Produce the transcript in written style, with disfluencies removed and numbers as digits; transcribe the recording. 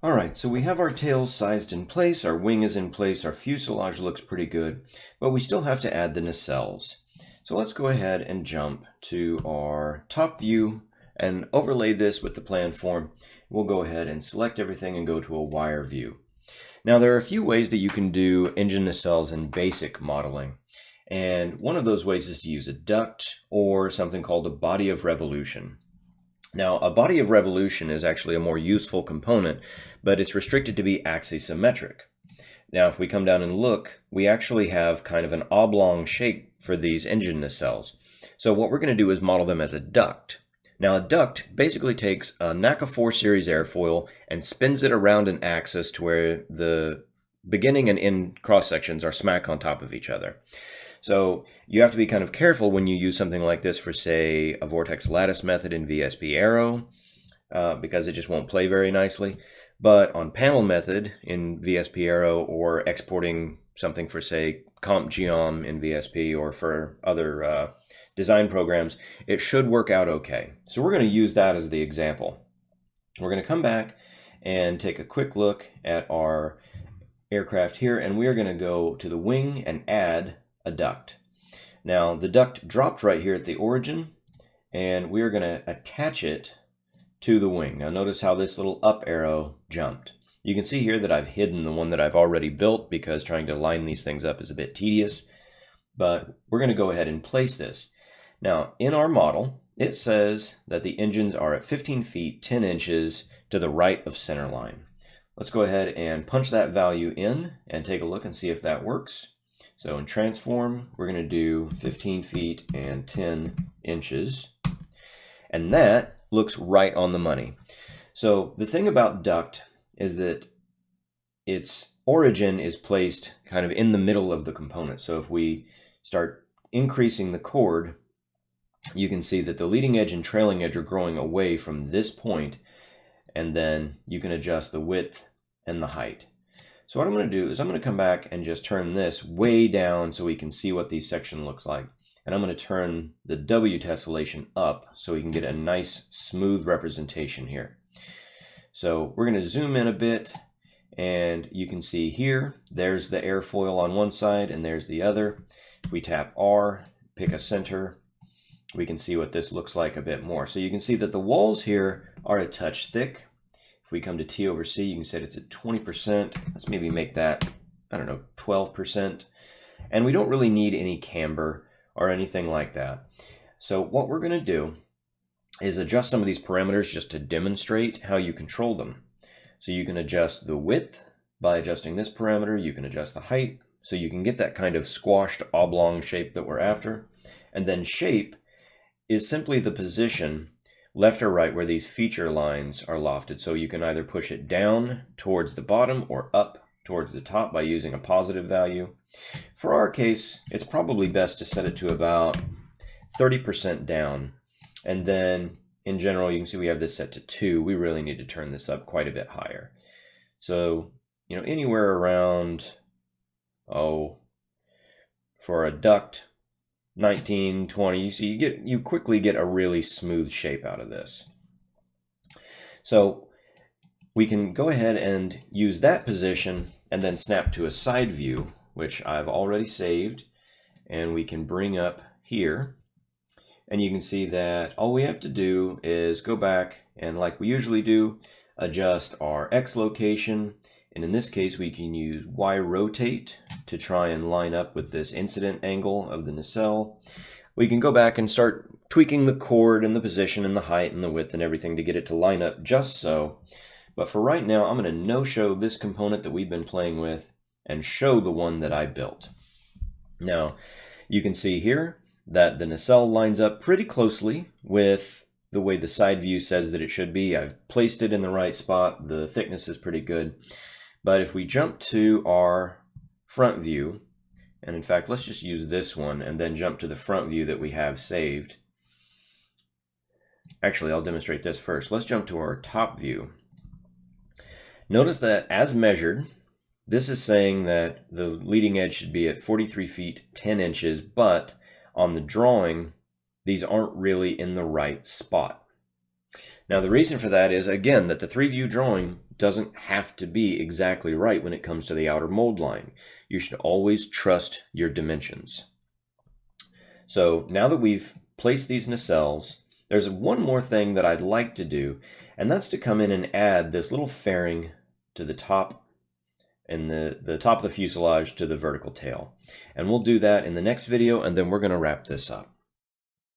All right, so we have our tails sized in place, our wing is in place, our fuselage looks pretty good, but we still have to add the nacelles. So let's go ahead and jump to our top view and overlay this with the plan form. We'll go ahead and select everything and go to a wire view. Now there are a few ways that you can do engine nacelles in basic modeling. And one of those ways is to use a duct or something called a body of revolution. Now, a body of revolution is actually a more useful component, but it's restricted to be axisymmetric. Now, if we come down and look, we actually have kind of an oblong shape for these engine nacelles. So what we're going to do is model them as a duct. Now, a duct basically takes a NACA 4 series airfoil and spins it around an axis to where the beginning and end cross sections are smack on top of each other. So you have to be kind of careful when you use something like this for, say, a vortex lattice method in VSP Aero, because it just won't play very nicely. But on panel method in VSP Aero, or exporting something for, say, Comp Geom in VSP, or for other design programs, it should work out okay. So we're going to use that as the example. We're going to come back and take a quick look at our aircraft here, and we are going to go to the wing and add a duct. Now the duct dropped right here at the origin, and we are going to attach it to the wing. Now notice how this little up arrow jumped. You can see here that I've hidden the one that I've already built because trying to line these things up is a bit tedious, but we're going to go ahead and place this. Now in our model it says that the engines are at 15 feet 10 inches to the right of center line. Let's go ahead and punch that value in and take a look and see if that works. So in transform, we're going to do 15 feet and 10 inches. And that looks right on the money. So the thing about duct is that its origin is placed kind of in the middle of the component. So if we start increasing the chord, you can see that the leading edge and trailing edge are growing away from this point, and then you can adjust the width and the height. So what I'm going to do is I'm going to come back and just turn this way down so we can see what the section looks like. And I'm going to turn the W tessellation up so we can get a nice smooth representation here. So we're going to zoom in a bit, and you can see here, there's the airfoil on one side and there's the other. If we tap R, pick a center, we can see what this looks like a bit more. So you can see that the walls here are a touch thick. If we come to T over C, you can set it to 20%. Let's maybe make that, 12%. And we don't really need any camber or anything like that. So what we're going to do is adjust some of these parameters just to demonstrate how you control them. So you can adjust the width by adjusting this parameter. You can adjust the height, so you can get that kind of squashed oblong shape that we're after. And then shape is simply the position left or right where these feature lines are lofted. So you can either push it down towards the bottom or up towards the top by using a positive value. For our case, it's probably best to set it to about 30% down. And then in general, you can see we have this set to 2. We really need to turn this up quite a bit higher. So, anywhere around, for a duct, 19, 20, you see you quickly get a really smooth shape out of this. So we can go ahead and use that position and then snap to a side view, which I've already saved, and we can bring up here, and you can see that all we have to do is go back and, like we usually do, adjust our X location. And in this case, we can use Y rotate to try and line up with this incident angle of the nacelle. We can go back and start tweaking the chord and the position and the height and the width and everything to get it to line up just so. But for right now, I'm going to no-show this component that we've been playing with and show the one that I built. Now, you can see here that the nacelle lines up pretty closely with the way the side view says that it should be. I've placed it in the right spot. The thickness is pretty good. But if we jump to our front view, and in fact, let's just use this one and then jump to the front view that we have saved. Actually, I'll demonstrate this first. Let's jump to our top view. Notice that as measured, this is saying that the leading edge should be at 43 feet 10 inches, but on the drawing, these aren't really in the right spot. Now the reason for that is, again, that the 3-view drawing doesn't have to be exactly right when it comes to the outer mold line. You should always trust your dimensions. So now that we've placed these nacelles, there's one more thing that I'd like to do, and that's to come in and add this little fairing to the top and the top of the fuselage to the vertical tail. And we'll do that in the next video, and then we're going to wrap this up.